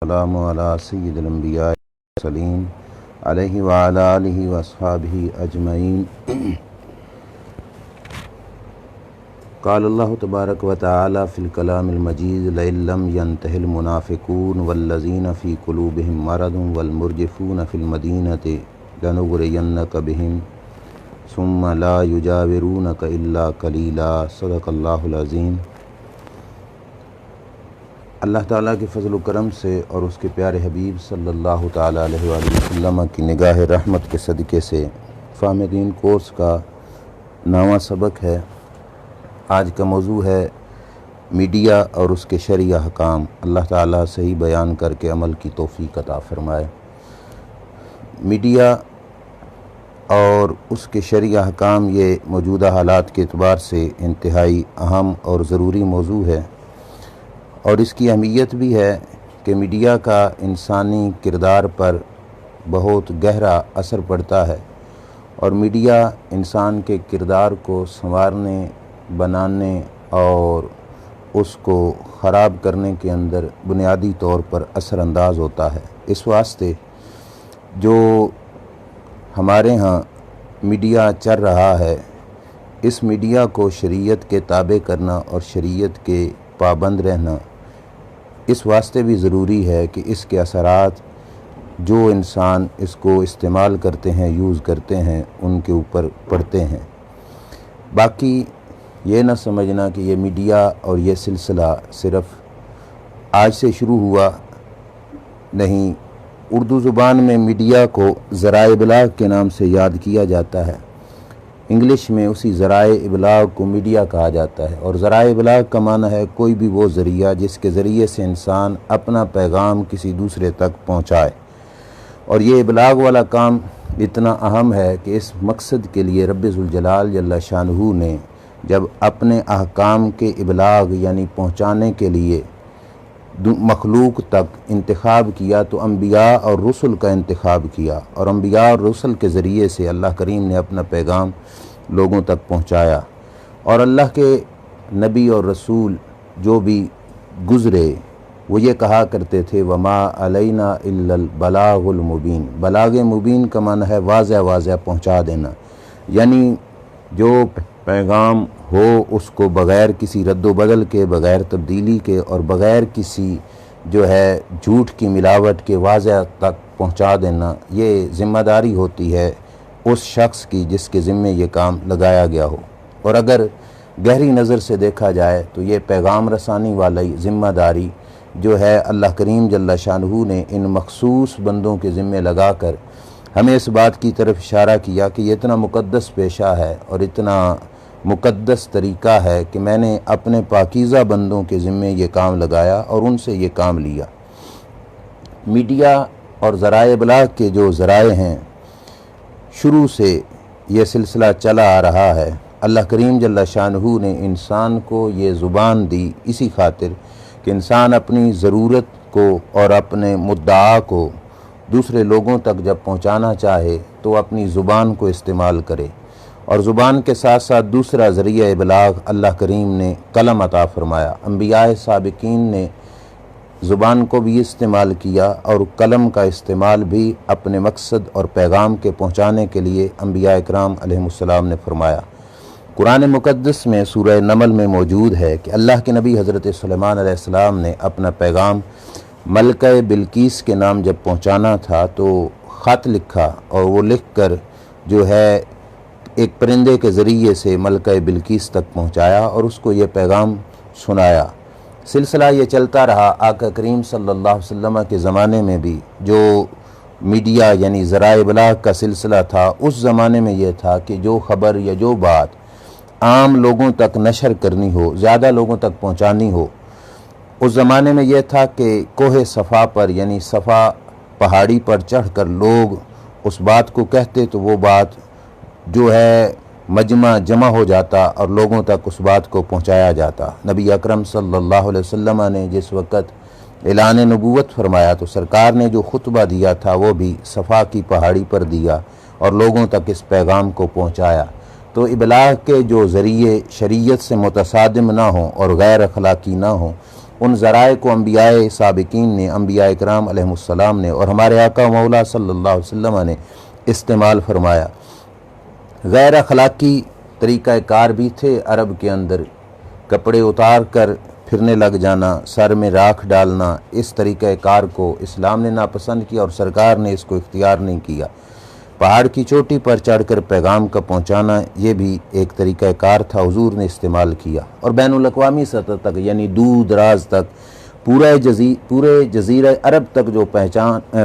السلام علی سید الانبیاء والمرسلین علیہ وعلی آلہ واصحابہ اجمعین۔ قال اللہ تبارک و تعالی فی الکلام المجید لئن لم ینتہ المنافقون والذین فی قلوبہم مرض والمرجفون فی المدینۃ لنغرینک بہم ثم لا یجاورونک الا قلیلا۔ صدق اللہ العظیم۔ اللہ تعالیٰ کے فضل و کرم سے اور اس کے پیارے حبیب صلی اللہ تعالیٰ علیہ وآلہ وسلم کی نگاہ رحمت کے صدقے سے فہم دین کورس کا 9واں سبق ہے۔ آج کا موضوع ہے میڈیا اور اس کے شرعی احکام۔ اللہ تعالیٰ صحیح بیان کر کے عمل کی توفیق عطا فرمائے۔ میڈیا اور اس کے شرعی احکام یہ موجودہ حالات کے اعتبار سے انتہائی اہم اور ضروری موضوع ہے، اور اس کی اہمیت بھی ہے کہ میڈیا کا انسانی کردار پر بہت گہرا اثر پڑتا ہے، اور میڈیا انسان کے کردار کو سنوارنے، بنانے اور اس کو خراب کرنے کے اندر بنیادی طور پر اثر انداز ہوتا ہے۔ اس واسطے جو ہمارے ہاں میڈیا چل رہا ہے، اس میڈیا کو شریعت کے تابع کرنا اور شریعت کے پابند رہنا اس واسطے بھی ضروری ہے کہ اس کے اثرات جو انسان اس کو استعمال کرتے ہیں، یوز کرتے ہیں، ان کے اوپر پڑتے ہیں۔ باقی یہ نہ سمجھنا کہ یہ میڈیا اور یہ سلسلہ صرف آج سے شروع ہوا نہیں۔ اردو زبان میں میڈیا کو ذرائع ابلاغ کے نام سے یاد کیا جاتا ہے، انگلش میں اسی ذرائع ابلاغ کو میڈیا کہا جاتا ہے، اور ذرائع ابلاغ کا معنی ہے کوئی بھی وہ ذریعہ جس کے ذریعے سے انسان اپنا پیغام کسی دوسرے تک پہنچائے۔ اور یہ ابلاغ والا کام اتنا اہم ہے کہ اس مقصد کے لیے رب ذوالجلال جل شانہ نے جب اپنے احکام کے ابلاغ یعنی پہنچانے کے لیے مخلوق تک انتخاب کیا تو انبیاء اور رسل کا انتخاب کیا، اور انبیاء اور رسل کے ذریعے سے اللہ کریم نے اپنا پیغام لوگوں تک پہنچایا۔ اور اللہ کے نبی اور رسول جو بھی گزرے وہ یہ کہا کرتے تھے وما علینا الا البلاغ المبین۔ بلاغ مبین کا معنی ہے واضح واضح پہنچا دینا، یعنی جو پیغام ہو اس کو بغیر کسی رد و بدل کے، بغیر تبدیلی کے اور بغیر کسی جو ہے جھوٹ کی ملاوٹ کے واضح تک پہنچا دینا، یہ ذمہ داری ہوتی ہے اس شخص کی جس کے ذمے یہ کام لگایا گیا ہو۔ اور اگر گہری نظر سے دیکھا جائے تو یہ پیغام رسانی والی ذمہ داری جو ہے اللہ کریم جل شانہ نے ان مخصوص بندوں کے ذمے لگا کر ہمیں اس بات کی طرف اشارہ کیا کہ یہ اتنا مقدس پیشہ ہے اور اتنا مقدس طریقہ ہے کہ میں نے اپنے پاکیزہ بندوں کے ذمے یہ کام لگایا اور ان سے یہ کام لیا۔ میڈیا اور ذرائع ابلاغ کے جو ذرائع ہیں، شروع سے یہ سلسلہ چلا آ رہا ہے۔ اللہ کریم جل شانہ نے انسان کو یہ زبان دی اسی خاطر کہ انسان اپنی ضرورت کو اور اپنے مدعا کو دوسرے لوگوں تک جب پہنچانا چاہے تو اپنی زبان کو استعمال کرے، اور زبان کے ساتھ ساتھ دوسرا ذریعہ ابلاغ اللہ کریم نے قلم عطا فرمایا۔ انبیاء سابقین نے زبان کو بھی استعمال کیا اور قلم کا استعمال بھی اپنے مقصد اور پیغام کے پہنچانے کے لیے انبیاء اکرام علیہ السلام نے فرمایا۔ قرآن مقدس میں سورہ نمل میں موجود ہے کہ اللہ کے نبی حضرت سلیمان علیہ السلام نے اپنا پیغام ملکہ بلقیس کے نام جب پہنچانا تھا تو خط لکھا، اور وہ لکھ کر جو ہے ایک پرندے کے ذریعے سے ملکہ بلقیس تک پہنچایا اور اس کو یہ پیغام سنایا۔ سلسلہ یہ چلتا رہا۔ آقا کریم صلی اللہ علیہ وسلم کے زمانے میں بھی جو میڈیا یعنی ذرائع ابلاغ کا سلسلہ تھا، اس زمانے میں یہ تھا کہ جو خبر یا جو بات عام لوگوں تک نشر کرنی ہو، زیادہ لوگوں تک پہنچانی ہو، اس زمانے میں یہ تھا کہ کوہ صفا پر یعنی صفا پہاڑی پر چڑھ کر لوگ اس بات کو کہتے تو وہ بات جو ہے مجمع جمع ہو جاتا اور لوگوں تک اس بات کو پہنچایا جاتا۔ نبی اکرم صلی اللہ علیہ وسلم نے جس وقت اعلان نبوت فرمایا تو سرکار نے جو خطبہ دیا تھا وہ بھی صفا کی پہاڑی پر دیا اور لوگوں تک اس پیغام کو پہنچایا۔ تو ابلاغ کے جو ذریعے شریعت سے متصادم نہ ہوں اور غیر اخلاقی نہ ہوں، ان ذرائع کو انبیاء سابقین نے، انبیاء اکرام علیہم السلام نے اور ہمارے آقا مولا صلی اللہ علیہ وسلم نے استعمال فرمایا۔ غیر اخلاقی طریقہ کار بھی تھے عرب کے اندر، کپڑے اتار کر پھرنے لگ جانا، سر میں راکھ ڈالنا، اس طریقہ کار کو اسلام نے ناپسند کیا اور سرکار نے اس کو اختیار نہیں کیا۔ پہاڑ کی چوٹی پر چڑھ کر پیغام کا پہنچانا، یہ بھی ایک طریقہ کار تھا، حضور نے استعمال کیا، اور بین الاقوامی سطح تک یعنی دور دراز تک پورے جزیرہ عرب تک جو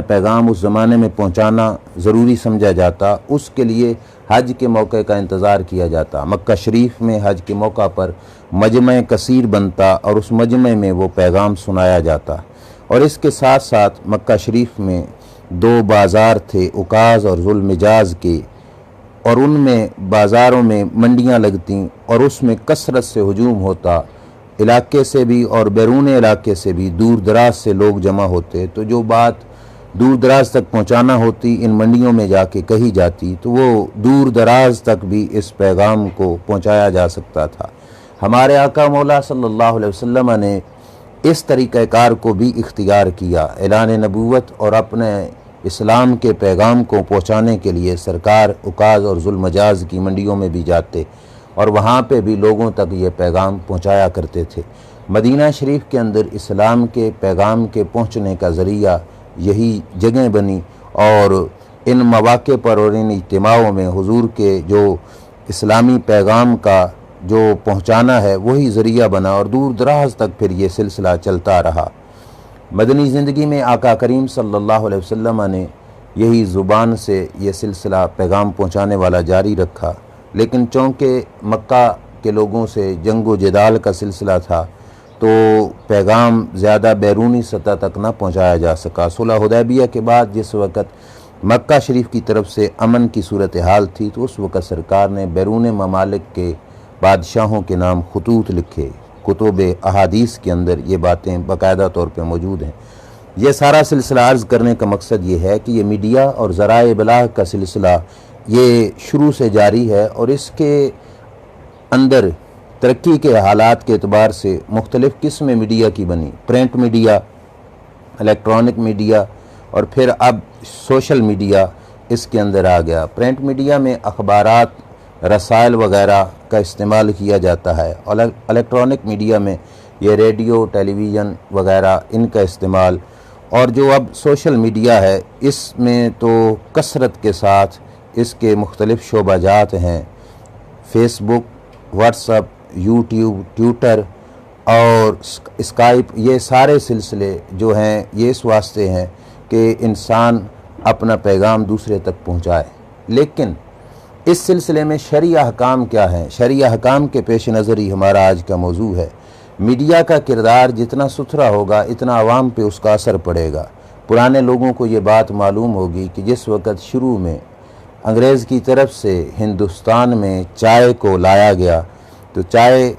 پیغام اس زمانے میں پہنچانا ضروری سمجھا جاتا، اس کے لیے حج کے موقع کا انتظار کیا جاتا۔ مکہ شریف میں حج کے موقع پر مجمع کثیر بنتا اور اس مجمع میں وہ پیغام سنایا جاتا، اور اس کے ساتھ ساتھ مکہ شریف میں 2 بازار تھے، عکاظ اور ذوالمجاز کے، اور ان میں بازاروں میں منڈیاں لگتیں اور اس میں کثرت سے ہجوم ہوتا، علاقے سے بھی اور بیرون علاقے سے بھی دور دراز سے لوگ جمع ہوتے، تو جو بات دور دراز تک پہنچانا ہوتی ان منڈیوں میں جا کے کہی جاتی تو وہ دور دراز تک بھی اس پیغام کو پہنچایا جا سکتا تھا۔ ہمارے آقا مولا صلی اللہ علیہ وسلم نے اس طریقہ کار کو بھی اختیار کیا۔ اعلان نبوت اور اپنے اسلام کے پیغام کو پہنچانے کے لیے سرکار عکاظ اور ذوالمجاز کی منڈیوں میں بھی جاتے اور وہاں پہ بھی لوگوں تک یہ پیغام پہنچایا کرتے تھے۔ مدینہ شریف کے اندر اسلام کے پیغام کے پہنچنے کا ذریعہ یہی جگہ بنی، اور ان مواقع پر اور ان اجتماعوں میں حضور کے جو اسلامی پیغام کا جو پہنچانا ہے وہی ذریعہ بنا، اور دور دراز تک پھر یہ سلسلہ چلتا رہا۔ مدنی زندگی میں آقا کریم صلی اللہ علیہ وسلم نے یہی زبان سے یہ سلسلہ پیغام پہنچانے والا جاری رکھا، لیکن چونکہ مکہ کے لوگوں سے جنگ و جدال کا سلسلہ تھا تو پیغام زیادہ بیرونی سطح تک نہ پہنچایا جا سکا۔ صلح حدیبیہ کے بعد جس وقت مکہ شریف کی طرف سے امن کی صورتحال تھی تو اس وقت سرکار نے بیرون ممالک کے بادشاہوں کے نام خطوط لکھے، کتب احادیث کے اندر یہ باتیں باقاعدہ طور پہ موجود ہیں۔ یہ سارا سلسلہ عرض کرنے کا مقصد یہ ہے کہ یہ میڈیا اور ذرائع ابلاغ کا سلسلہ یہ شروع سے جاری ہے، اور اس کے اندر ترقی کے حالات کے اعتبار سے مختلف قسم میڈیا کی بنی، پرنٹ میڈیا، الیکٹرانک میڈیا، اور پھر اب سوشل میڈیا اس کے اندر آ گیا۔ پرنٹ میڈیا میں اخبارات، رسائل وغیرہ کا استعمال کیا جاتا ہے، اور الیکٹرانک میڈیا میں یہ ریڈیو، ٹیلی ویژن وغیرہ ان کا استعمال، اور جو اب سوشل میڈیا ہے اس میں تو کثرت کے ساتھ اس کے مختلف شعبہ جات ہیں، فیس بک، واٹس ایپ، یوٹیوب، ٹویٹر اور اسکائپ، یہ سارے سلسلے جو ہیں یہ اس واسطے ہیں کہ انسان اپنا پیغام دوسرے تک پہنچائے۔ لیکن اس سلسلے میں شرعی احکام کیا ہیں؟ شرعی احکام کے پیش نظر ہی ہمارا آج کا موضوع ہے۔ میڈیا کا کردار جتنا ستھرا ہوگا اتنا عوام پہ اس کا اثر پڑے گا۔ پرانے لوگوں کو یہ بات معلوم ہوگی کہ جس وقت شروع میں انگریز کی طرف سے ہندوستان میں چائے کو لایا گیا تو چائے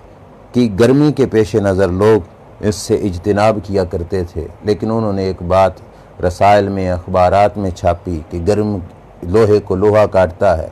کی گرمی کے پیش نظر لوگ اس سے اجتناب کیا کرتے تھے، لیکن انہوں نے ایک بات رسائل میں، اخبارات میں چھاپی کہ گرم لوہے کو لوہا کاٹتا ہے،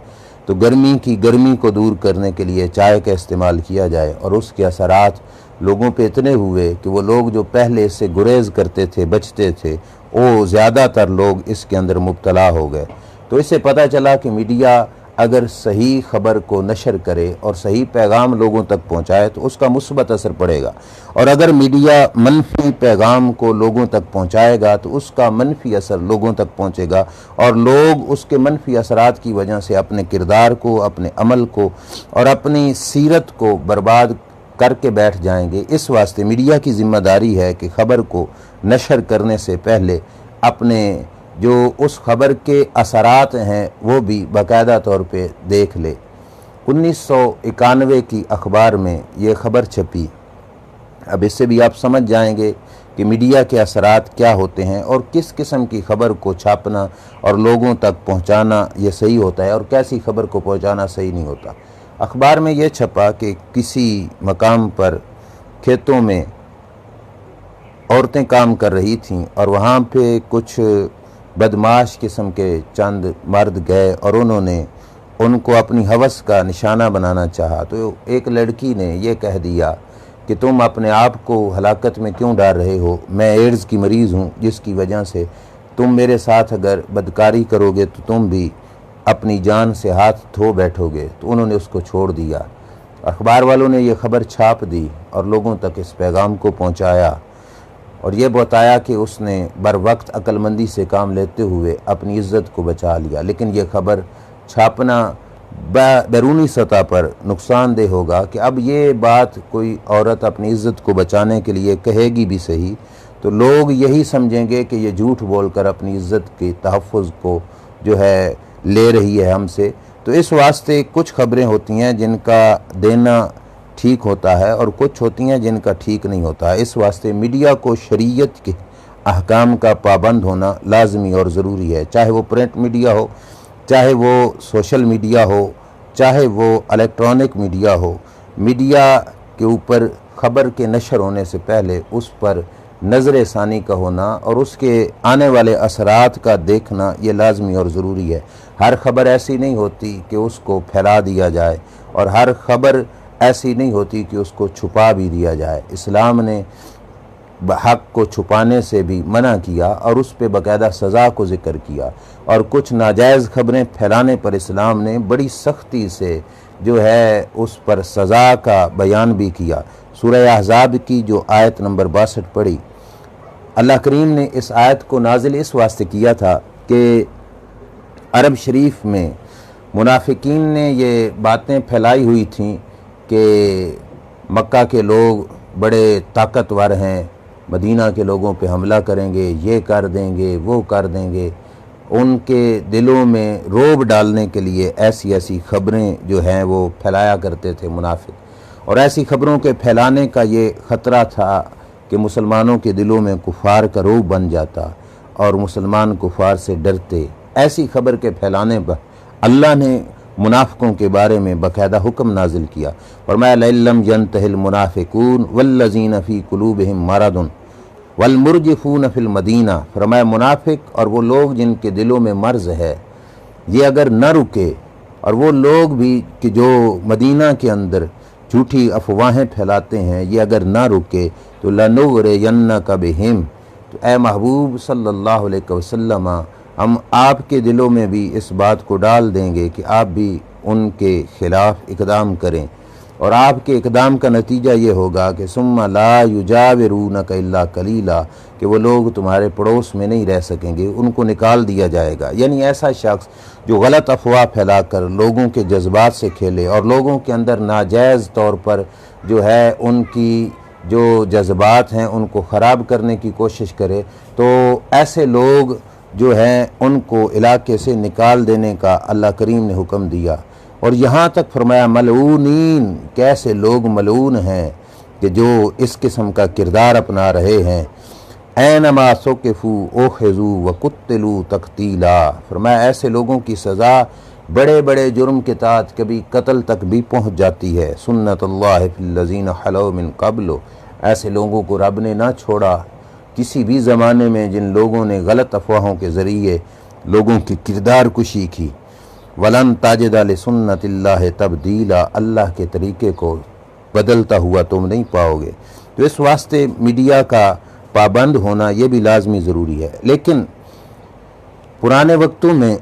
تو گرمی کو دور کرنے کے لیے چائے کا استعمال کیا جائے، اور اس کے اثرات لوگوں پہ اتنے ہوئے کہ وہ لوگ جو پہلے اس سے گریز کرتے تھے، بچتے تھے، وہ زیادہ تر لوگ اس کے اندر مبتلا ہو گئے۔ تو اس سے پتہ چلا کہ میڈیا اگر صحیح خبر کو نشر کرے اور صحیح پیغام لوگوں تک پہنچائے تو اس کا مثبت اثر پڑے گا، اور اگر میڈیا منفی پیغام کو لوگوں تک پہنچائے گا تو اس کا منفی اثر لوگوں تک پہنچے گا، اور لوگ اس کے منفی اثرات کی وجہ سے اپنے کردار کو، اپنے عمل کو اور اپنی سیرت کو برباد کر کے بیٹھ جائیں گے۔ اس واسطے میڈیا کی ذمہ داری ہے کہ خبر کو نشر کرنے سے پہلے اپنے جو اس خبر کے اثرات ہیں وہ بھی باقاعدہ طور پہ دیکھ لے۔ 1991 کی اخبار میں یہ خبر چھپی۔ اب اس سے بھی آپ سمجھ جائیں گے کہ میڈیا کے اثرات کیا ہوتے ہیں اور کس قسم کی خبر کو چھاپنا اور لوگوں تک پہنچانا یہ صحیح ہوتا ہے اور کیسی خبر کو پہنچانا صحیح نہیں ہوتا۔ اخبار میں یہ چھپا کہ کسی مقام پر کھیتوں میں عورتیں کام کر رہی تھیں اور وہاں پہ کچھ بدمعاش قسم کے چند مرد گئے اور انہوں نے ان کو اپنی ہوس کا نشانہ بنانا چاہا، تو ایک لڑکی نے یہ کہہ دیا کہ تم اپنے آپ کو ہلاکت میں کیوں ڈال رہے ہو؟ میں ایڈز کی مریض ہوں جس کی وجہ سے تم میرے ساتھ اگر بدکاری کرو گے تو تم بھی اپنی جان سے ہاتھ دھو بیٹھو گے۔ تو انہوں نے اس کو چھوڑ دیا۔ اخبار والوں نے یہ خبر چھاپ دی اور لوگوں تک اس پیغام کو پہنچایا اور یہ بتایا کہ اس نے بر وقت عقل مندی سے کام لیتے ہوئے اپنی عزت کو بچا لیا۔ لیکن یہ خبر چھاپنا بیرونی سطح پر نقصان دہ ہوگا کہ اب یہ بات کوئی عورت اپنی عزت کو بچانے کے لیے کہے گی بھی صحیح تو لوگ یہی سمجھیں گے کہ یہ جھوٹ بول کر اپنی عزت کے تحفظ کو جو ہے لے رہی ہے ہم سے۔ تو اس واسطے کچھ خبریں ہوتی ہیں جن کا دینا ٹھیک ہوتا ہے اور کچھ ہوتی ہیں جن کا ٹھیک نہیں ہوتا ہے۔ اس واسطے میڈیا کو شریعت کے احکام کا پابند ہونا لازمی اور ضروری ہے، چاہے وہ پرنٹ میڈیا ہو، چاہے وہ سوشل میڈیا ہو، چاہے وہ الیکٹرانک میڈیا ہو۔ میڈیا کے اوپر خبر کے نشر ہونے سے پہلے اس پر نظر ثانی کا ہونا اور اس کے آنے والے اثرات کا دیکھنا یہ لازمی اور ضروری ہے۔ ہر خبر ایسی نہیں ہوتی کہ اس کو پھیلا دیا جائے اور ہر خبر ایسی نہیں ہوتی کہ اس کو چھپا بھی دیا جائے۔ اسلام نے حق کو چھپانے سے بھی منع کیا اور اس پہ باقاعدہ سزا کو ذکر کیا، اور کچھ ناجائز خبریں پھیلانے پر اسلام نے بڑی سختی سے جو ہے اس پر سزا کا بیان بھی کیا۔ سورہ احزاب کی جو آیت نمبر 62 پڑھی، اللہ کریم نے اس آیت کو نازل اس واسطے کیا تھا کہ عرب شریف میں منافقین نے یہ باتیں پھیلائی ہوئی تھیں کہ مکہ کے لوگ بڑے طاقتور ہیں، مدینہ کے لوگوں پہ حملہ کریں گے، یہ کر دیں گے، وہ کر دیں گے۔ ان کے دلوں میں رعب ڈالنے کے لیے ایسی ایسی خبریں جو ہیں وہ پھیلایا کرتے تھے منافق، اور ایسی خبروں کے پھیلانے کا یہ خطرہ تھا کہ مسلمانوں کے دلوں میں کفار کا رعب بن جاتا اور مسلمان کفار سے ڈرتے۔ ایسی خبر کے پھیلانے پر اللہ نے منافقوں کے بارے میں باقاعدہ حکم نازل کیا، فرمایا لَئِن لَّمْ يَنْتَهِ الْمُنَافِقُونَ وَالَّذِينَ فِي قُلُوبِهِم مَّرَضٌ وَالْمُرْجِفُونَ فِي الْمَدِينَةِ، فرمایا منافق اور وہ لوگ جن کے دلوں میں مرض ہے یہ اگر نہ رکے، اور وہ لوگ بھی کہ جو مدینہ کے اندر جھوٹی افواہیں پھیلاتے ہیں، یہ اگر نہ رکے تو لَنُغْرِيَنَّكَ بِهِمْ، تو اے محبوب صلی اللہ علیہ وسلم ہم آپ کے دلوں میں بھی اس بات کو ڈال دیں گے کہ آپ بھی ان کے خلاف اقدام کریں، اور آپ کے اقدام کا نتیجہ یہ ہوگا کہ ثم لا یجاورونک الا قلیلا، کہ وہ لوگ تمہارے پڑوس میں نہیں رہ سکیں گے، ان کو نکال دیا جائے گا۔ یعنی ایسا شخص جو غلط افواہ پھیلا کر لوگوں کے جذبات سے کھیلے اور لوگوں کے اندر ناجائز طور پر جو ہے ان کی جو جذبات ہیں ان کو خراب کرنے کی کوشش کرے، تو ایسے لوگ جو ہیں ان کو علاقے سے نکال دینے کا اللہ کریم نے حکم دیا۔ اور یہاں تک فرمایا ملعونین، کیسے لوگ ملعون ہیں کہ جو اس قسم کا کردار اپنا رہے ہیں۔ اینما ثقفوا اخذوا وقتلوا تقتیلا، فرمایا ایسے لوگوں کی سزا بڑے بڑے جرم کے تحت کبھی قتل تک بھی پہنچ جاتی ہے۔ سنت اللہ فی الذین خلو من قبل، ایسے لوگوں کو رب نے نہ چھوڑا کسی بھی زمانے میں جن لوگوں نے غلط افواہوں کے ذریعے لوگوں کی کردار کشی کی۔ وَلَن تَجِدَ لِسُنَّتِ اللَّهِ تَبْدِيلًا، اللہ کے طریقے کو بدلتا ہوا تم نہیں پاؤ گے۔ تو اس واسطے میڈیا کا پابند ہونا یہ بھی لازمی ضروری ہے۔ لیکن پرانے وقتوں میں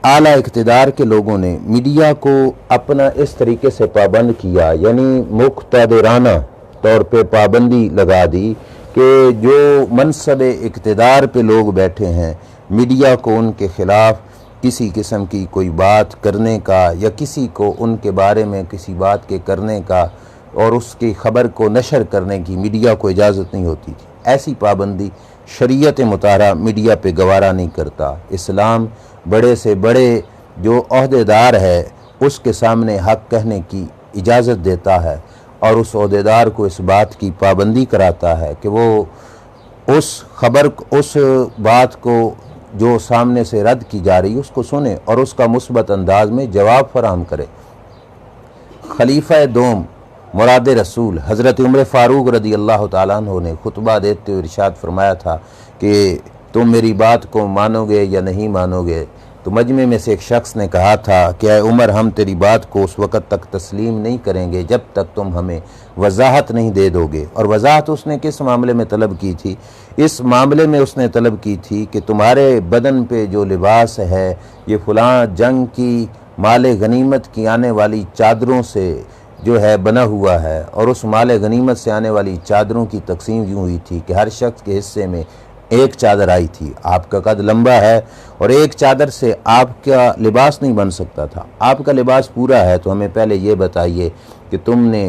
اعلیٰ اقتدار کے لوگوں نے میڈیا کو اپنا اس طریقے سے پابند کیا، یعنی مقتدرانہ طور پہ پابندی لگا دی کہ جو منصب اقتدار پہ لوگ بیٹھے ہیں، میڈیا کو ان کے خلاف کسی قسم کی کوئی بات کرنے کا یا کسی کو ان کے بارے میں کسی بات کے کرنے کا اور اس کی خبر کو نشر کرنے کی میڈیا کو اجازت نہیں ہوتی تھی۔ ایسی پابندی شریعت مطہرہ میڈیا پہ گوارا نہیں کرتا۔ اسلام بڑے سے بڑے جو عہدیدار ہے اس کے سامنے حق کہنے کی اجازت دیتا ہے اور اس عہدیدار کو اس بات کی پابندی کراتا ہے کہ وہ اس خبر اس بات کو جو سامنے سے رد کی جا رہی اس کو سنے اور اس کا مثبت انداز میں جواب فراہم کرے۔ خلیفہ دوم مراد رسول حضرت عمر فاروق رضی اللہ تعالیٰ عنہ نے خطبہ دیتے ہوئے ارشاد فرمایا تھا کہ تم میری بات کو مانو گے یا نہیں مانو گے، تو مجمع میں سے ایک شخص نے کہا تھا کہ اے عمر، ہم تیری بات کو اس وقت تک تسلیم نہیں کریں گے جب تک تم ہمیں وضاحت نہیں دے دو گے۔ اور وضاحت اس نے کس معاملے میں طلب کی تھی؟ اس معاملے میں اس نے طلب کی تھی کہ تمہارے بدن پہ جو لباس ہے یہ فلاں جنگ کی مال غنیمت کی آنے والی چادروں سے جو ہے بنا ہوا ہے، اور اس مال غنیمت سے آنے والی چادروں کی تقسیم یوں ہوئی تھی کہ ہر شخص کے حصے میں ایک چادر آئی تھی۔ آپ کا قد لمبا ہے اور ایک چادر سے آپ کا لباس نہیں بن سکتا تھا، آپ کا لباس پورا ہے، تو ہمیں پہلے یہ بتائیے کہ تم نے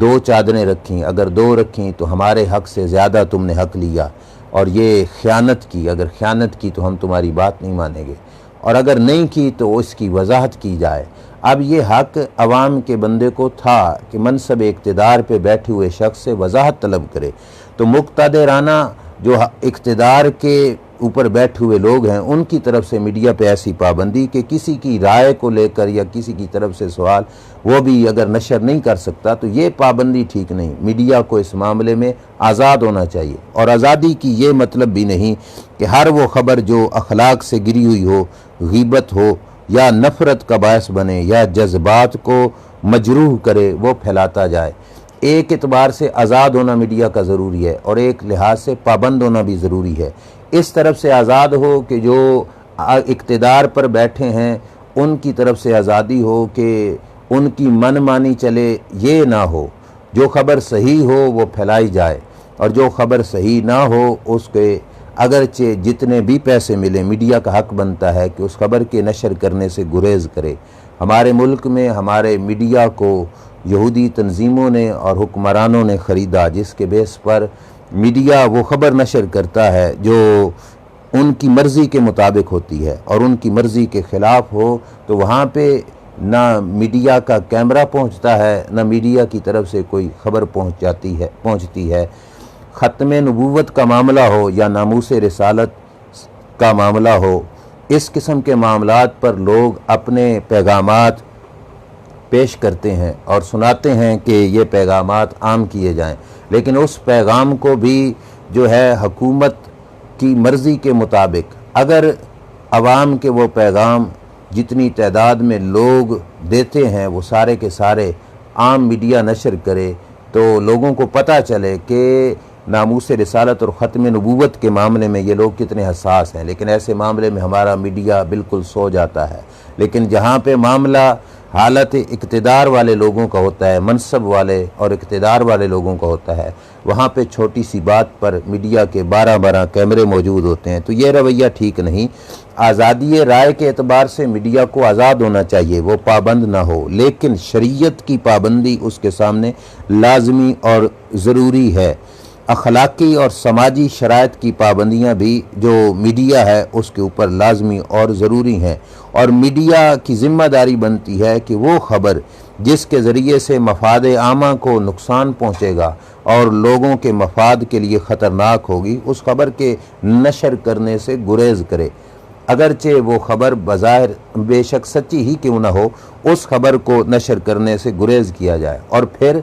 2 چادریں رکھیں، اگر 2 رکھیں تو ہمارے حق سے زیادہ تم نے حق لیا اور یہ خیانت کی، اگر خیانت کی تو ہم تمہاری بات نہیں مانیں گے، اور اگر نہیں کی تو اس کی وضاحت کی جائے۔ اب یہ حق عوام کے بندے کو تھا کہ منصب اقتدار پہ بیٹھے ہوئے شخص سے وضاحت طلب کرے، تو مقتدرانہ جو اقتدار کے اوپر بیٹھے ہوئے لوگ ہیں ان کی طرف سے میڈیا پہ ایسی پابندی کہ کسی کی رائے کو لے کر یا کسی کی طرف سے سوال وہ بھی اگر نشر نہیں کر سکتا، تو یہ پابندی ٹھیک نہیں۔ میڈیا کو اس معاملے میں آزاد ہونا چاہیے، اور آزادی کی یہ مطلب بھی نہیں کہ ہر وہ خبر جو اخلاق سے گری ہوئی ہو، غیبت ہو یا نفرت کا باعث بنے یا جذبات کو مجروح کرے، وہ پھیلاتا جائے۔ ایک اعتبار سے آزاد ہونا میڈیا کا ضروری ہے اور ایک لحاظ سے پابند ہونا بھی ضروری ہے۔ اس طرف سے آزاد ہو کہ جو اقتدار پر بیٹھے ہیں ان کی طرف سے آزادی ہو کہ ان کی من مانی چلے، یہ نہ ہو۔ جو خبر صحیح ہو وہ پھیلائی جائے، اور جو خبر صحیح نہ ہو اس کے اگرچہ جتنے بھی پیسے ملیں، میڈیا کا حق بنتا ہے کہ اس خبر کے نشر کرنے سے گریز کرے۔ ہمارے ملک میں ہمارے میڈیا کو یہودی تنظیموں نے اور حکمرانوں نے خریدا، جس کے بیس پر میڈیا وہ خبر نشر کرتا ہے جو ان کی مرضی کے مطابق ہوتی ہے، اور ان کی مرضی کے خلاف ہو تو وہاں پہ نہ میڈیا کا کیمرہ پہنچتا ہے، نہ میڈیا کی طرف سے کوئی خبر پہنچتی ہے۔ ختم نبوت کا معاملہ ہو یا ناموس رسالت کا معاملہ ہو، اس قسم کے معاملات پر لوگ اپنے پیغامات پیش کرتے ہیں اور سناتے ہیں کہ یہ پیغامات عام کیے جائیں، لیکن اس پیغام کو بھی جو ہے حکومت کی مرضی کے مطابق، اگر عوام کے وہ پیغام جتنی تعداد میں لوگ دیتے ہیں وہ سارے کے سارے عام میڈیا نشر کرے تو لوگوں کو پتہ چلے کہ ناموس رسالت اور ختم نبوت کے معاملے میں یہ لوگ کتنے حساس ہیں، لیکن ایسے معاملے میں ہمارا میڈیا بالکل سو جاتا ہے۔ لیکن جہاں پہ معاملہ حالت اقتدار والے لوگوں کا ہوتا ہے، منصب والے اور اقتدار والے لوگوں کا ہوتا ہے، وہاں پہ چھوٹی سی بات پر میڈیا کے 12 کیمرے موجود ہوتے ہیں، تو یہ رویہ ٹھیک نہیں۔ آزادی رائے کے اعتبار سے میڈیا کو آزاد ہونا چاہیے، وہ پابند نہ ہو، لیکن شریعت کی پابندی اس کے سامنے لازمی اور ضروری ہے۔ اخلاقی اور سماجی شرائط کی پابندیاں بھی جو میڈیا ہے اس کے اوپر لازمی اور ضروری ہیں، اور میڈیا کی ذمہ داری بنتی ہے کہ وہ خبر جس کے ذریعے سے مفاد عامہ کو نقصان پہنچے گا اور لوگوں کے مفاد کے لیے خطرناک ہوگی، اس خبر کے نشر کرنے سے گریز کرے، اگرچہ وہ خبر بظاہر بے شک سچی ہی کیوں نہ ہو، اس خبر کو نشر کرنے سے گریز کیا جائے، اور پھر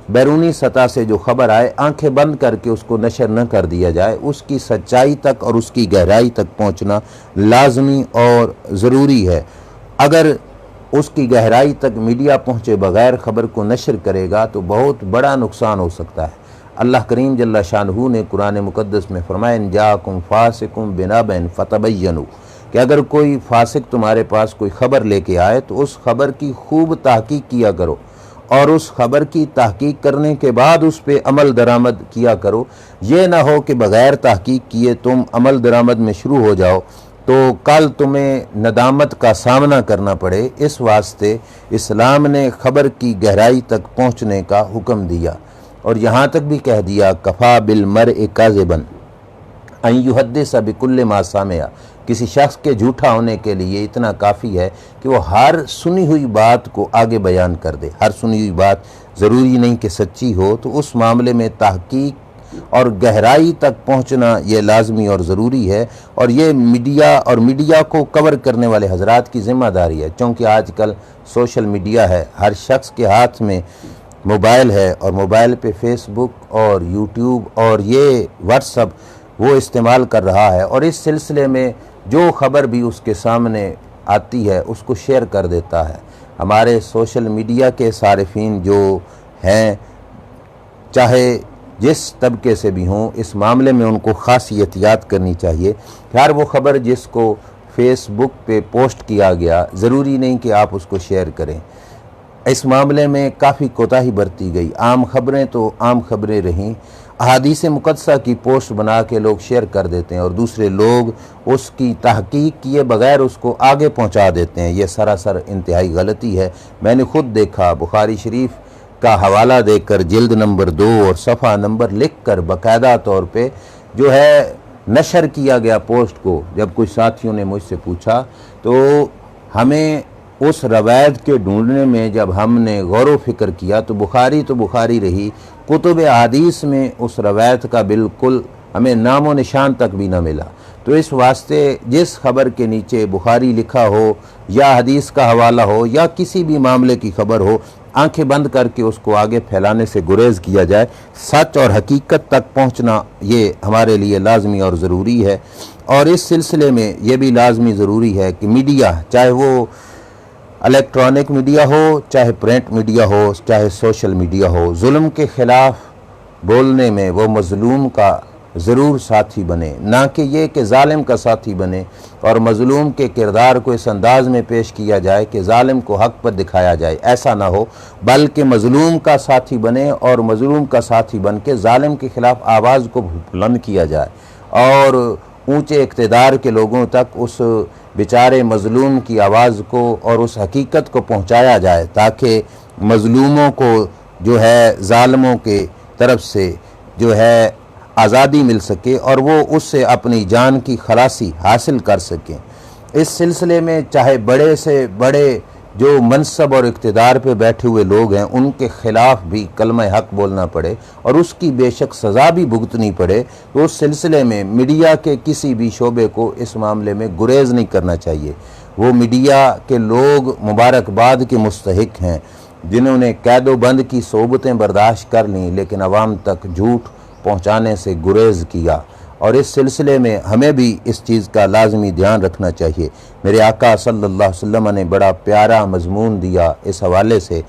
بیرونی سطح سے جو خبر آئے آنکھیں بند کر کے اس کو نشر نہ کر دیا جائے، اس کی سچائی تک اور اس کی گہرائی تک پہنچنا لازمی اور ضروری ہے۔ اگر اس کی گہرائی تک میڈیا پہنچے بغیر خبر کو نشر کرے گا تو بہت بڑا نقصان ہو سکتا ہے۔ اللہ کریم جل شانہ نے قرآن مقدس میں فرمایا ان جاءکم فاسق بنبأ فتبینوا، کہ اگر کوئی فاسق تمہارے پاس کوئی خبر لے کے آئے تو اس خبر کی خوب تحقیق کیا کرو، اور اس خبر کی تحقیق کرنے کے بعد اس پہ عمل درآمد کیا کرو۔ یہ نہ ہو کہ بغیر تحقیق کیے تم عمل درآمد میں شروع ہو جاؤ تو کل تمہیں ندامت کا سامنا کرنا پڑے۔ اس واسطے اسلام نے خبر کی گہرائی تک پہنچنے کا حکم دیا، اور یہاں تک بھی کہہ دیا کفا بالمرء کاذبا ان یحدث بکل ما سمع، کسی شخص کے جھوٹا ہونے کے لیے اتنا کافی ہے کہ وہ ہر سنی ہوئی بات کو آگے بیان کر دے۔ ہر سنی ہوئی بات ضروری نہیں کہ سچی ہو، تو اس معاملے میں تحقیق اور گہرائی تک پہنچنا یہ لازمی اور ضروری ہے، اور یہ میڈیا اور میڈیا کو کور کرنے والے حضرات کی ذمہ داری ہے، چونکہ آج کل سوشل میڈیا ہے، ہر شخص کے ہاتھ میں موبائل ہے، اور موبائل پہ فیس بک اور یوٹیوب اور یہ واٹس ایپ وہ استعمال کر رہا ہے، اور اس سلسلے میں جو خبر بھی اس کے سامنے آتی ہے اس کو شیئر کر دیتا ہے۔ ہمارے سوشل میڈیا کے صارفین جو ہیں، چاہے جس طبقے سے بھی ہوں، اس معاملے میں ان کو خاص احتیاط کرنی چاہیے کہ ہر وہ خبر جس کو فیس بک پہ پوسٹ کیا گیا ضروری نہیں کہ آپ اس کو شیئر کریں۔ اس معاملے میں کافی کوتاہی برتی گئی۔ عام خبریں تو عام خبریں رہیں، احادیث مقدسہ کی پوسٹ بنا کے لوگ شیئر کر دیتے ہیں اور دوسرے لوگ اس کی تحقیق کیے بغیر اس کو آگے پہنچا دیتے ہیں۔ یہ سراسر انتہائی غلطی ہے۔ میں نے خود دیکھا، بخاری شریف کا حوالہ دے کر جلد نمبر 2 اور صفحہ نمبر لکھ کر باقاعدہ طور پہ جو ہے نشر کیا گیا پوسٹ کو۔ جب کچھ ساتھیوں نے مجھ سے پوچھا تو ہمیں اس روایت کے ڈھونڈنے میں جب ہم نے غور و فکر کیا تو بخاری رہی، کتب احادیث میں اس روایت کا بالکل ہمیں نام و نشان تک بھی نہ ملا۔ تو اس واسطے جس خبر کے نیچے بخاری لکھا ہو یا حدیث کا حوالہ ہو یا کسی بھی معاملے کی خبر ہو، آنکھیں بند کر کے اس کو آگے پھیلانے سے گریز کیا جائے۔ سچ اور حقیقت تک پہنچنا یہ ہمارے لیے لازمی اور ضروری ہے، اور اس سلسلے میں یہ بھی لازمی ضروری ہے کہ میڈیا، چاہے وہ الیکٹرانک میڈیا ہو، چاہے پرنٹ میڈیا ہو، چاہے سوشل میڈیا ہو، ظلم کے خلاف بولنے میں وہ مظلوم کا ضرور ساتھی بنے، نہ کہ یہ کہ ظالم کا ساتھی بنے اور مظلوم کے کردار کو اس انداز میں پیش کیا جائے کہ ظالم کو حق پر دکھایا جائے۔ ایسا نہ ہو، بلکہ مظلوم کا ساتھی بنے اور مظلوم کا ساتھی بن کے ظالم کے خلاف آواز کو بلند کیا جائے اور اونچے اقتدار کے لوگوں تک اس بیچارے مظلوم کی آواز کو اور اس حقیقت کو پہنچایا جائے، تاکہ مظلوموں کو جو ہے ظالموں کے طرف سے جو ہے آزادی مل سکے اور وہ اس سے اپنی جان کی خلاصی حاصل کر سکیں۔ اس سلسلے میں چاہے بڑے سے بڑے جو منصب اور اقتدار پہ بیٹھے ہوئے لوگ ہیں ان کے خلاف بھی کلمہ حق بولنا پڑے اور اس کی بے شک سزا بھی بھگتنی پڑے، تو اس سلسلے میں میڈیا کے کسی بھی شعبے کو اس معاملے میں گریز نہیں کرنا چاہیے۔ وہ میڈیا کے لوگ مبارکباد کے مستحق ہیں جنہوں نے قید و بند کی صعوبتیں برداشت کر لیں لیکن عوام تک جھوٹ پہنچانے سے گریز کیا، اور اس سلسلے میں ہمیں بھی اس چیز کا لازمی دھیان رکھنا چاہیے۔ میرے آقا صلی اللہ علیہ وسلم نے بڑا پیارا مضمون دیا اس حوالے سے،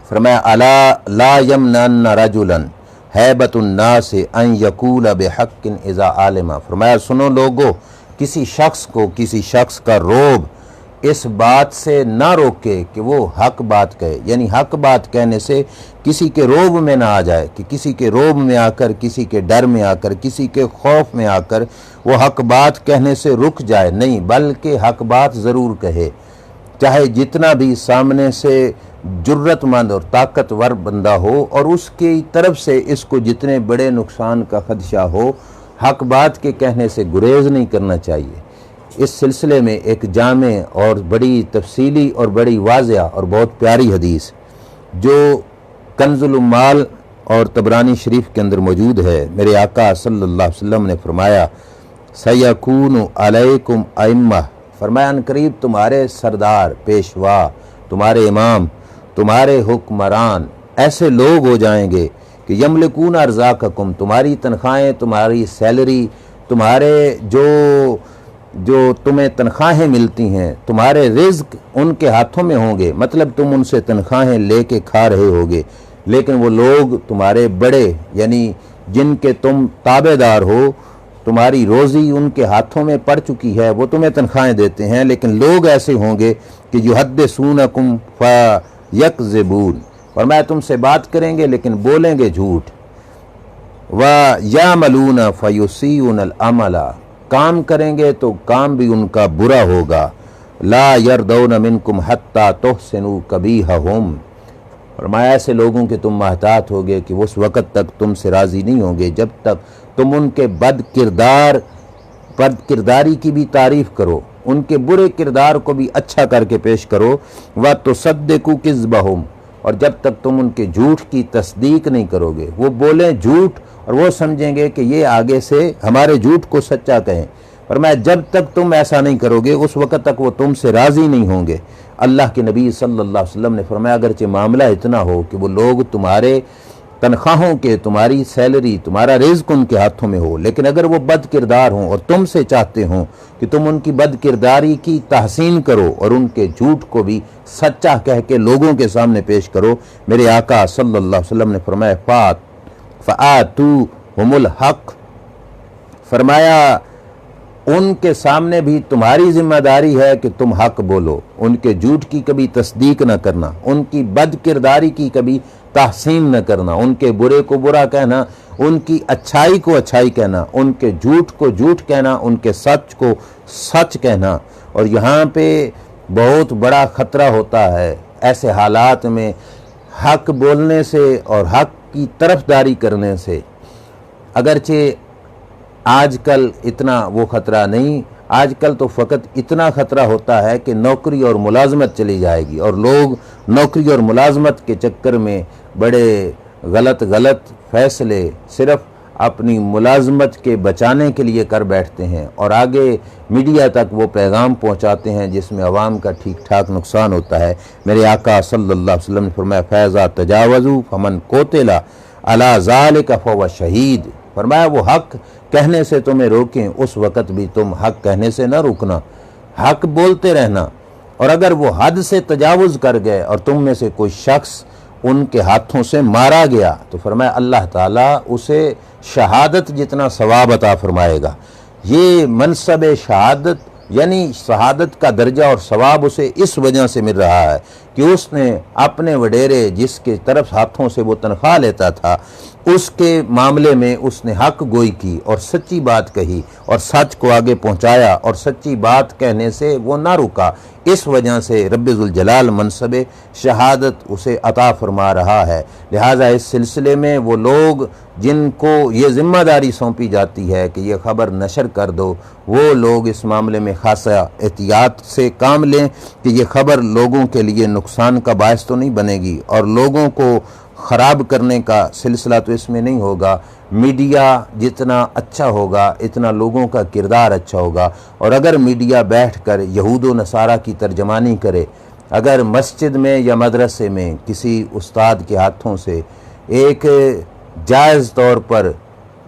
فرمایا الا لا یمنعن رجلا ہیبۃ الناس ان یقول بحق اذا علم، فرمایا سنو لوگو، کسی شخص کا روب اس بات سے نہ روکے کہ وہ حق بات کہے، یعنی حق بات کہنے سے کسی کے روب میں نہ آ جائے کہ کسی کے روب میں آ کر، کسی کے ڈر میں آ کر، کسی کے خوف میں آ کر وہ حق بات کہنے سے رک جائے، نہیں بلکہ حق بات ضرور کہے، چاہے جتنا بھی سامنے سے جرت مند اور طاقتور بندہ ہو اور اس کی طرف سے اس کو جتنے بڑے نقصان کا خدشہ ہو، حق بات کے کہنے سے گریز نہیں کرنا چاہیے۔ اس سلسلے میں ایک جامع اور بڑی تفصیلی اور بڑی واضح اور بہت پیاری حدیث جو کنز العمال اور طبرانی شریف کے اندر موجود ہے، میرے آقا صلی اللہ علیہ وسلم نے فرمایا سیکون علیکم ائمہ، فرمایا ان قریب تمہارے سردار، پیشوا، تمہارے امام، تمہارے حکمران ایسے لوگ ہو جائیں گے کہ یملکون ارزاقکم، تمہاری تنخواہیں، تمہاری سیلری، تمہارے جو تمہیں تنخواہیں ملتی ہیں، تمہارے رزق ان کے ہاتھوں میں ہوں گے، مطلب تم ان سے تنخواہیں لے کے کھا رہے ہوگے، لیکن وہ لوگ تمہارے بڑے یعنی جن کے تم تابع دار ہو، تمہاری روزی ان کے ہاتھوں میں پڑ چکی ہے، وہ تمہیں تنخواہیں دیتے ہیں، لیکن لوگ ایسے ہوں گے کہ یحدثونکم فیکذبون، فرمایا تم سے بات کریں گے لیکن بولیں گے جھوٹ، وَيَعْمَلُونَ فَيُسِيئُونَ الْعَمَلَ، کام کریں گے تو کام بھی ان کا برا ہوگا، لا يَرْضَوْنَ مِنْكُمْ حَتَّى تُحْسِنُوا قَبِيحَهُمْ، فرمایا ایسے لوگوں کے تم محتاط ہوگے کہ اس وقت تک تم سے راضی نہیں ہوں گے جب تک تم ان کے بد کرداری کی بھی تعریف کرو، ان کے برے کردار کو بھی اچھا کر کے پیش کرو، وَتُصَدِّقُوا كِذْبَهُمْ، اور جب تک تم ان کے جھوٹ کی تصدیق نہیں کرو گے، وہ بولیں جھوٹ اور وہ سمجھیں گے کہ یہ آگے سے ہمارے جھوٹ کو سچا کہیں، فرمایا جب تک تم ایسا نہیں کرو گے اس وقت تک وہ تم سے راضی نہیں ہوں گے۔ اللہ کے نبی صلی اللہ علیہ وسلم نے فرمایا اگرچہ معاملہ اتنا ہو کہ وہ لوگ تمہارے تنخواہوں کے، تمہاری سیلری، تمہارا رزق ان کے ہاتھوں میں ہو، لیکن اگر وہ بد کردار ہوں اور تم سے چاہتے ہوں کہ تم ان کی بد کرداری کی تحسین کرو اور ان کے جھوٹ کو بھی سچا کہہ کے لوگوں کے سامنے پیش کرو، میرے آقا صلی اللہ علیہ وسلم نے فرمایا فآتوہم الحق، فرمایا ان کے سامنے بھی تمہاری ذمہ داری ہے کہ تم حق بولو، ان کے جھوٹ کی کبھی تصدیق نہ کرنا، ان کی بد کرداری کی کبھی تحسین نہ کرنا، ان کے برے کو برا کہنا، ان کی اچھائی کو اچھائی کہنا، ان کے جھوٹ کو جھوٹ کہنا، ان کے سچ کو سچ کہنا۔ اور یہاں پہ بہت بڑا خطرہ ہوتا ہے ایسے حالات میں حق بولنے سے اور حق کی طرفداری کرنے سے۔ اگرچہ آج کل اتنا وہ خطرہ نہیں، آج کل تو فقط اتنا خطرہ ہوتا ہے کہ نوکری اور ملازمت چلی جائے گی، اور لوگ نوکری اور ملازمت کے چکر میں بڑے غلط فیصلے صرف اپنی ملازمت کے بچانے کے لیے کر بیٹھتے ہیں، اور آگے میڈیا تک وہ پیغام پہنچاتے ہیں جس میں عوام کا ٹھیک ٹھاک نقصان ہوتا ہے۔ میرے آقا صلی اللہ علیہ وسلم نے فرمایا فیضا تجاوزوا فمن قتل علی ذالک فہو شہید، فرمایا وہ حق کہنے سے تمہیں روکیں، اس وقت بھی تم حق کہنے سے نہ رکنا، حق بولتے رہنا، اور اگر وہ حد سے تجاوز کر گئے اور تم میں سے کوئی شخص ان کے ہاتھوں سے مارا گیا تو فرمایا اللہ تعالیٰ اسے شہادت جتنا ثواب عطا فرمائے گا۔ یہ منصب شہادت یعنی شہادت کا درجہ اور ثواب اسے اس وجہ سے مل رہا ہے کہ اس نے اپنے وڈیرے جس کے طرف ہاتھوں سے وہ تنخواہ لیتا تھا اس کے معاملے میں اس نے حق گوئی کی اور سچی بات کہی اور سچ کو آگے پہنچایا، اور سچی بات کہنے سے وہ نہ رکا، اس وجہ سے رب ذوالجلال منصب شہادت اسے عطا فرما رہا ہے۔ لہٰذا اس سلسلے میں وہ لوگ جن کو یہ ذمہ داری سونپی جاتی ہے کہ یہ خبر نشر کر دو، وہ لوگ اس معاملے میں خاصا احتیاط سے کام لیں کہ یہ خبر لوگوں کے لیے نقصان کا باعث تو نہیں بنے گی اور لوگوں کو خراب کرنے کا سلسلہ تو اس میں نہیں ہوگا۔ میڈیا جتنا اچھا ہوگا اتنا لوگوں کا کردار اچھا ہوگا، اور اگر میڈیا بیٹھ کر یہود و نصارہ کی ترجمانی کرے، اگر مسجد میں یا مدرسے میں کسی استاد کے ہاتھوں سے ایک جائز طور پر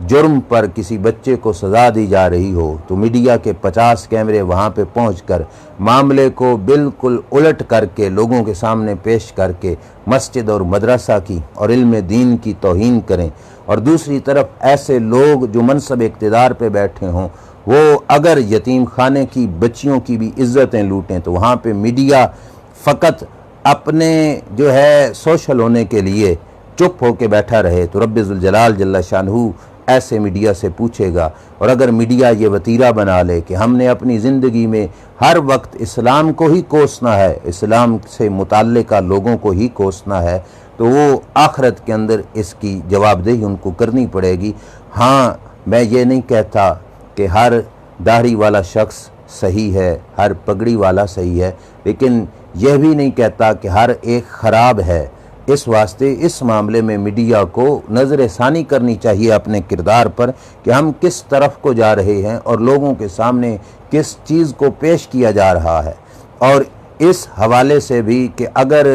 جرم پر کسی بچے کو سزا دی جا رہی ہو تو میڈیا کے 50 کیمرے وہاں پہ پہنچ کر معاملے کو بالکل الٹ کر کے لوگوں کے سامنے پیش کر کے مسجد اور مدرسہ کی اور علم دین کی توہین کریں، اور دوسری طرف ایسے لوگ جو منصب اقتدار پہ بیٹھے ہوں وہ اگر یتیم خانے کی بچیوں کی بھی عزتیں لوٹیں تو وہاں پہ میڈیا فقط اپنے جو ہے سوشل ہونے کے لیے چپ ہو کے بیٹھا رہے تو رب ذوالجلال جل شانہ ایسے میڈیا سے پوچھے گا۔ اور اگر میڈیا یہ وتیرہ بنا لے کہ ہم نے اپنی زندگی میں ہر وقت اسلام کو ہی کوسنا ہے، اسلام سے متعلقہ لوگوں کو ہی کوسنا ہے، تو وہ آخرت کے اندر اس کی جواب دہی ان کو کرنی پڑے گی۔ ہاں میں یہ نہیں کہتا کہ ہر داڑھی والا شخص صحیح ہے، ہر پگڑی والا صحیح ہے، لیکن یہ بھی نہیں کہتا کہ ہر ایک خراب ہے۔ اس واسطے اس معاملے میں میڈیا کو نظر ثانی کرنی چاہیے اپنے کردار پر کہ ہم کس طرف کو جا رہے ہیں اور لوگوں کے سامنے کس چیز کو پیش کیا جا رہا ہے، اور اس حوالے سے بھی کہ اگر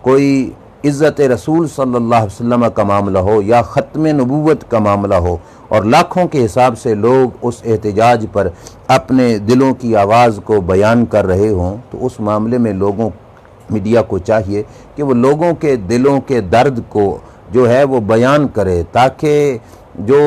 کوئی عزت رسول صلی اللہ علیہ وسلم کا معاملہ ہو یا ختم نبوت کا معاملہ ہو اور لاکھوں کے حساب سے لوگ اس احتجاج پر اپنے دلوں کی آواز کو بیان کر رہے ہوں تو اس معاملے میں میڈیا کو چاہیے کہ وہ لوگوں کے دلوں کے درد کو جو ہے وہ بیان کرے تاکہ جو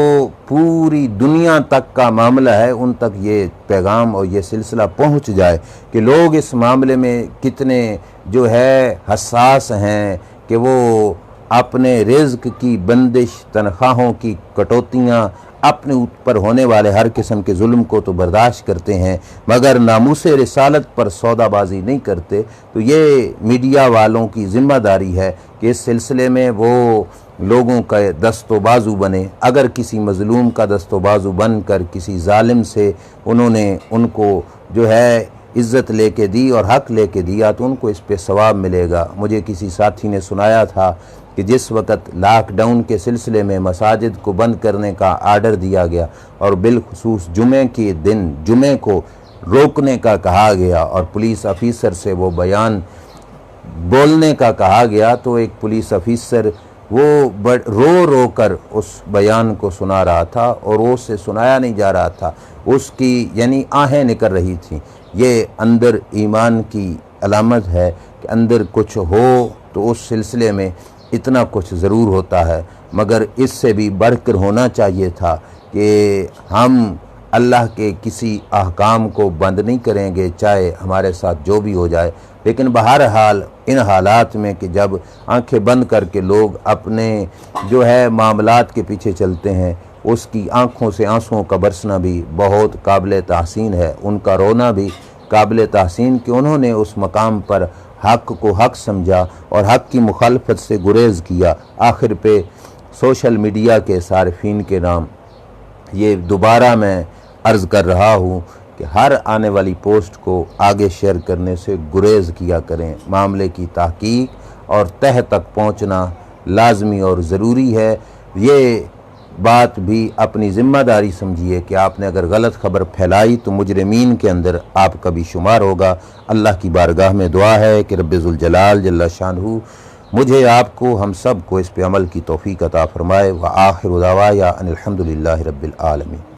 پوری دنیا تک کا معاملہ ہے ان تک یہ پیغام اور یہ سلسلہ پہنچ جائے کہ لوگ اس معاملے میں کتنے جو ہے حساس ہیں کہ وہ اپنے رزق کی بندش، تنخواہوں کی کٹوتیاں، اپنے اوپر ہونے والے ہر قسم کے ظلم کو تو برداشت کرتے ہیں مگر ناموس رسالت پر سودا بازی نہیں کرتے۔ تو یہ میڈیا والوں کی ذمہ داری ہے کہ اس سلسلے میں وہ لوگوں کا دست و بازو بنے۔ اگر کسی مظلوم کا دست و بازو بن کر کسی ظالم سے انہوں نے ان کو جو ہے عزت لے کے دی اور حق لے کے دیا تو ان کو اس پہ ثواب ملے گا۔ مجھے کسی ساتھی نے سنایا تھا کہ جس وقت لاک ڈاؤن کے سلسلے میں مساجد کو بند کرنے کا آرڈر دیا گیا اور بالخصوص جمعے کے دن جمعے کو روکنے کا کہا گیا اور پولیس آفیسر سے وہ بیان بولنے کا کہا گیا تو ایک پولیس آفیسر وہ رو رو کر اس بیان کو سنا رہا تھا، اور وہ اس سے سنایا نہیں جا رہا تھا، اس کی یعنی آہیں نکل رہی تھیں۔ یہ اندر ایمان کی علامت ہے کہ اندر کچھ ہو تو اس سلسلے میں اتنا کچھ ضرور ہوتا ہے، مگر اس سے بھی بڑھ کر ہونا چاہیے تھا کہ ہم اللہ کے کسی احکام کو بند نہیں کریں گے، چاہے ہمارے ساتھ جو بھی ہو جائے۔ لیکن بہرحال ان حالات میں کہ جب آنکھیں بند کر کے لوگ اپنے جو ہے معاملات کے پیچھے چلتے ہیں، اس کی آنکھوں سے آنسوؤں کا برسنا بھی بہت قابل تحسین ہے، ان کا رونا بھی قابل تحسین کہ انہوں نے اس مقام پر حق کو حق سمجھا اور حق کی مخالفت سے گریز کیا۔ آخر پہ سوشل میڈیا کے صارفین کے نام یہ دوبارہ میں عرض کر رہا ہوں کہ ہر آنے والی پوسٹ کو آگے شیئر کرنے سے گریز کیا کریں۔ معاملے کی تحقیق اور تہہ تک پہنچنا لازمی اور ضروری ہے۔ یہ بات بھی اپنی ذمہ داری سمجھیے کہ آپ نے اگر غلط خبر پھیلائی تو مجرمین کے اندر آپ کا بھی شمار ہوگا۔ اللہ کی بارگاہ میں دعا ہے کہ رب ذوالجلال جل شانہ مجھے، آپ کو، ہم سب کو اس پہ عمل کی توفیق عطا فرمائے۔ وآخر دعوایا ان الحمدللہ رب العالمین۔